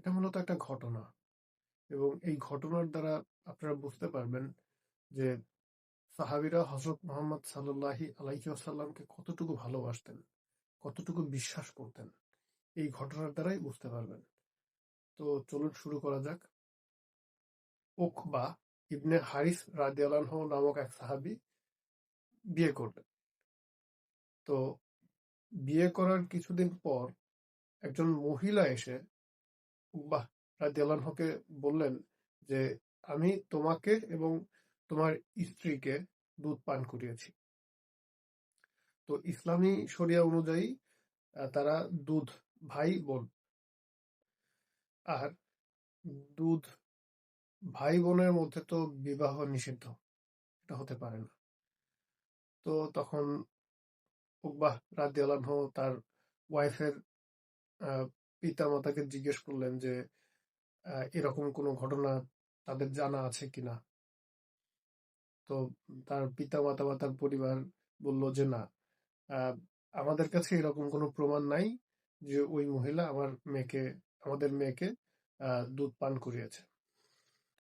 এটা মূলত একটা ঘটনা, এবং এই ঘটনার দ্বারা আপনারা বুঝতে পারবেন যে সাহাবীরা হযরত মুহাম্মদ সাল্লাল্লাহু আলাইহি ওয়াসাল্লামকে কতটুকু ভালোবাসতেন, কতটুকু বিশ্বাস করতেন। এই ঘটনার দ্বারাই বুঝতে পারবেন। তো চলুন শুরু করা যাক। উকবা ইবনে হারিস রাদিয়াল্লাহু আনহু নামক এক সাহাবী বিয়ে করলেন। তো বিয়ে করার কিছুদিন পর একজন মহিলা এসে উকবাহ রাদিয়াল্লাহু আনহুকে বললেন যে, আমি তোমাকে এবং তোমার স্ত্রীকে দুধ পান করিয়েছি। তো ইসলামী শরিয়া অনুযায়ী তারা দুধ ভাই বোন। আর দুধ ভাই বোনের মধ্যে তো বিবাহ নিষিদ্ধ, এটা হতে পারে না। তো তখন উকবাহ রাদিয়াল্লাহু আনহু তার ওয়াইফের পিতা মাতাকে জিজ্ঞেস করলেন যে এরকম কোনো ঘটনা তাদের জানা আছে কিনা। তো তার পিতা মাতা বা তার পরিবার বলল যে না, আহ, আমাদের কাছে এরকম কোনো প্রমাণ নাই যে ওই মহিলা আমাদের মেয়েকে দুধ পান করিয়েছে।